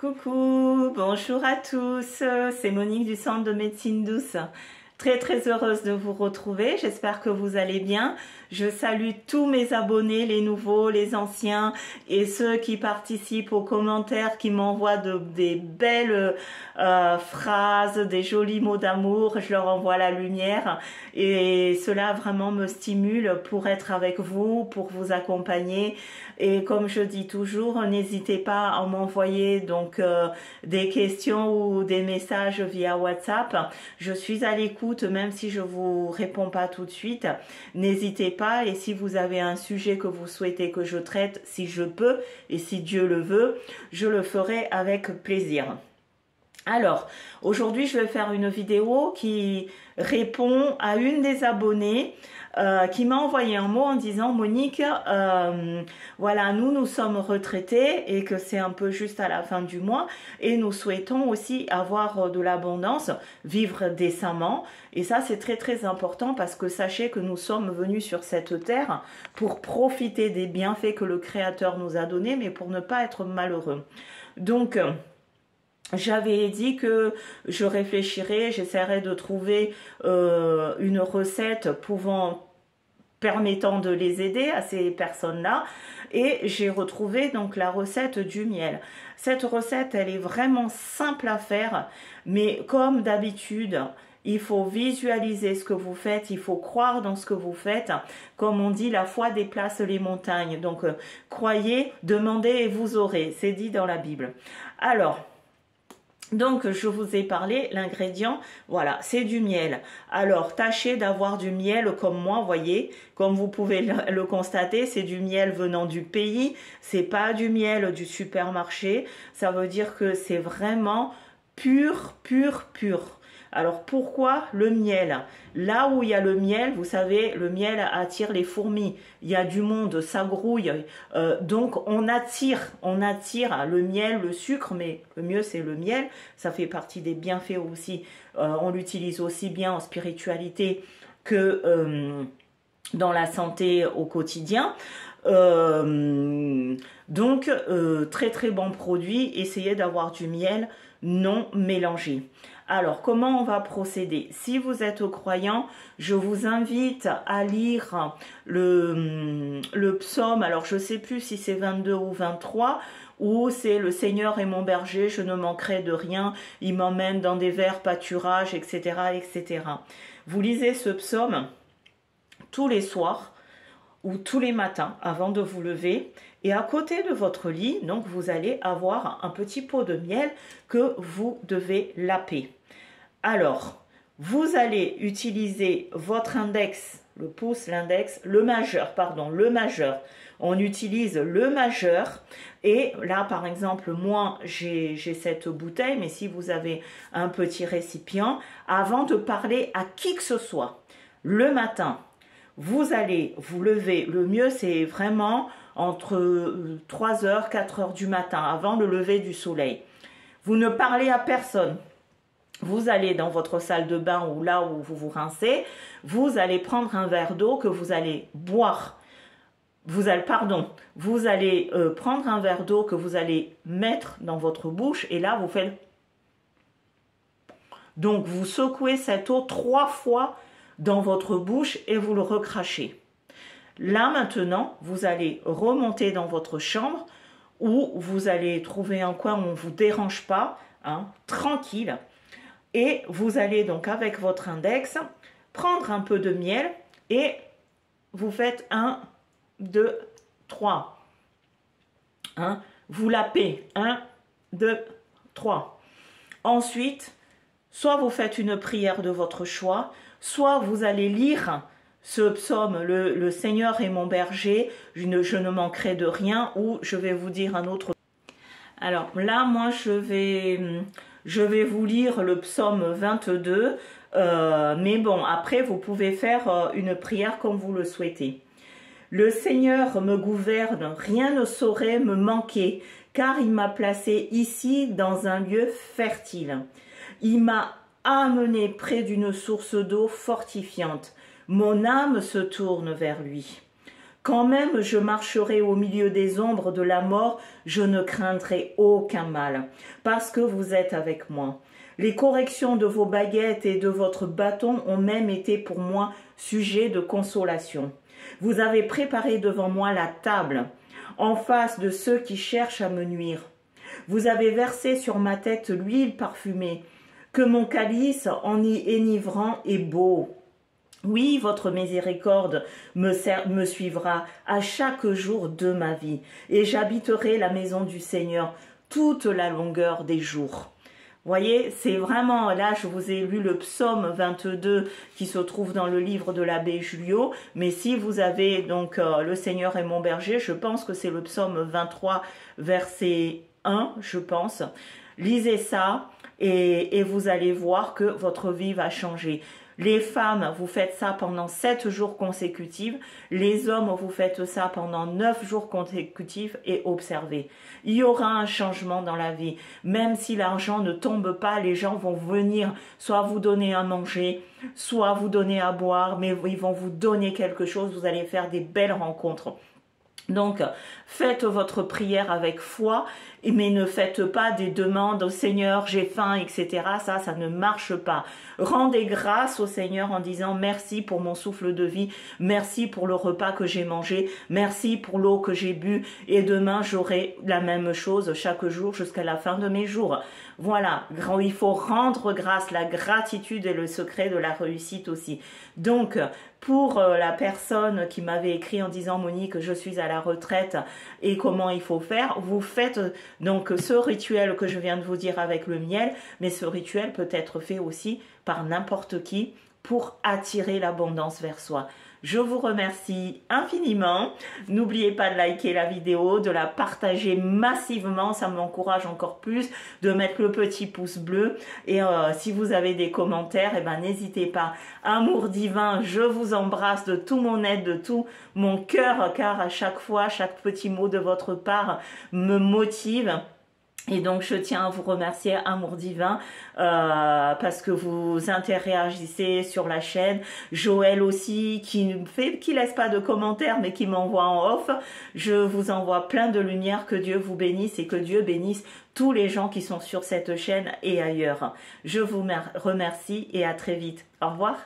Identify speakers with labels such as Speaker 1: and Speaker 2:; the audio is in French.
Speaker 1: Coucou, bonjour à tous, c'est Monique du Centre de Médecine Douce. Très heureuse de vous retrouver, j'espère que vous allez bien. Je salue tous mes abonnés, les nouveaux, les anciens et ceux qui participent aux commentaires, qui m'envoient des belles phrases, des jolis mots d'amour. Je leur envoie la lumière et cela vraiment me stimule pour être avec vous, pour vous accompagner. Et comme je dis toujours, n'hésitez pas à m'envoyer donc des questions ou des messages via WhatsApp. Je suis à l'écoute, même si je vous réponds pas tout de suite. N'hésitez pas, et si vous avez un sujet que vous souhaitez que je traite, si je peux et si Dieu le veut, je le ferai avec plaisir. Alors, aujourd'hui, je vais faire une vidéo qui répond à une des abonnées qui m'a envoyé un mot en disant « Monique, voilà, nous sommes retraités et que c'est un peu juste à la fin du mois et nous souhaitons aussi avoir de l'abondance, vivre décemment. » Et ça, c'est très important parce que sachez que nous sommes venus sur cette terre pour profiter des bienfaits que le Créateur nous a donnés, mais pour ne pas être malheureux. Donc, j'avais dit que je réfléchirais, j'essaierais de trouver une recette permettant de les aider à ces personnes-là, et j'ai retrouvé donc la recette du miel. Cette recette, elle est vraiment simple à faire, mais comme d'habitude, il faut visualiser ce que vous faites, il faut croire dans ce que vous faites. Comme on dit, la foi déplace les montagnes. Donc, croyez, demandez et vous aurez. C'est dit dans la Bible. Alors, donc, je vous ai parlé, l'ingrédient, voilà, c'est du miel. Alors, tâchez d'avoir du miel comme moi, voyez, comme vous pouvez le constater, c'est du miel venant du pays, c'est pas du miel du supermarché, ça veut dire que c'est vraiment pur. Alors, pourquoi le miel? Là où il y a le miel, vous savez, le miel attire les fourmis. Il y a du monde, ça grouille. Donc, on attire le miel, le sucre, mais le mieux, c'est le miel. Ça fait partie des bienfaits aussi. On l'utilise aussi bien en spiritualité que dans la santé au quotidien. Donc, très bon produit. Essayez d'avoir du miel non mélangé. Alors, comment on va procéder? Si vous êtes croyant, je vous invite à lire le psaume. Alors, je ne sais plus si c'est 22 ou 23, où c'est « Le Seigneur est mon berger, je ne manquerai de rien, il m'emmène dans des verts pâturages, etc. etc. » Vous lisez ce psaume tous les soirs ou tous les matins avant de vous lever, et à côté de votre lit, donc vous allez avoir un petit pot de miel que vous devez laper. Alors, vous allez utiliser votre index, le pouce, l'index, le majeur. On utilise le majeur, et là par exemple, moi j'ai cette bouteille, mais si vous avez un petit récipient, avant de parler à qui que ce soit, le matin, vous allez vous lever, le mieux c'est vraiment entre 3h, 4h du matin, avant le lever du soleil. Vous ne parlez à personne. Vous allez dans votre salle de bain ou là où vous vous rincez, vous allez prendre un verre d'eau que vous allez boire. Vous allez prendre un verre d'eau que vous allez mettre dans votre bouche, et là vous faites... Donc vous secouez cette eau 3 fois dans votre bouche et vous le recrachez. Là maintenant, vous allez remonter dans votre chambre, où vous allez trouver un coin où on ne vous dérange pas, hein, tranquille. Et vous allez donc avec votre index prendre un peu de miel et vous faites 1, 2, 3. Hein, vous lapez 1, 2, 3. Ensuite, soit vous faites une prière de votre choix, soit vous allez lire ce psaume, le Seigneur est mon berger, je ne manquerai de rien, ou je vais vous dire un autre. Alors là, moi, je vais vous lire le psaume 22, mais bon, après, vous pouvez faire une prière comme vous le souhaitez. Le Seigneur me gouverne, rien ne saurait me manquer, car il m'a placé ici dans un lieu fertile. Il m'a amené près d'une source d'eau fortifiante. Mon âme se tourne vers lui. Quand même je marcherai au milieu des ombres de la mort, je ne craindrai aucun mal, parce que vous êtes avec moi. Les corrections de vos baguettes et de votre bâton ont même été pour moi sujet de consolation. Vous avez préparé devant moi la table, en face de ceux qui cherchent à me nuire. Vous avez versé sur ma tête l'huile parfumée, que mon calice en y enivrant est beau. Oui, votre miséricorde me suivra à chaque jour de ma vie, et j'habiterai la maison du Seigneur toute la longueur des jours. Voyez, c'est vraiment, là je vous ai lu le psaume 22 qui se trouve dans le livre de l'abbé Julio, mais si vous avez donc le Seigneur est mon berger, je pense que c'est le psaume 23 verset 1, je pense. Lisez ça et vous allez voir que votre vie va changer. Les femmes, vous faites ça pendant 7 jours consécutifs. Les hommes, vous faites ça pendant 9 jours consécutifs et observez. Il y aura un changement dans la vie. Même si l'argent ne tombe pas, les gens vont venir soit vous donner à manger, soit vous donner à boire, mais ils vont vous donner quelque chose. Vous allez faire des belles rencontres. Donc, faites votre prière avec foi, mais ne faites pas des demandes au Seigneur, j'ai faim, etc. Ça ne marche pas. Rendez grâce au Seigneur en disant merci pour mon souffle de vie, merci pour le repas que j'ai mangé, merci pour l'eau que j'ai bu, et demain j'aurai la même chose chaque jour jusqu'à la fin de mes jours. Voilà, il faut rendre grâce, la gratitude est le secret de la réussite aussi. Donc, pour la personne qui m'avait écrit en disant Monique, je suis à la retraite et comment il faut faire, vous faites donc ce rituel que je viens de vous dire avec le miel, mais ce rituel peut être fait aussi par n'importe qui pour attirer l'abondance vers soi. Je vous remercie infiniment. N'oubliez pas de liker la vidéo, de la partager massivement, ça m'encourage encore plus, de mettre le petit pouce bleu. Et si vous avez des commentaires, eh ben, n'hésitez pas. Amour divin, je vous embrasse de tout mon être, de tout mon cœur, car à chaque fois, chaque petit mot de votre part me motive. Et donc, je tiens à vous remercier, Amour Divin, parce que vous interagissez sur la chaîne. Joël aussi, qui laisse pas de commentaires, mais qui m'envoie en off. Je vous envoie plein de lumière. Que Dieu vous bénisse et que Dieu bénisse tous les gens qui sont sur cette chaîne et ailleurs. Je vous remercie et à très vite. Au revoir.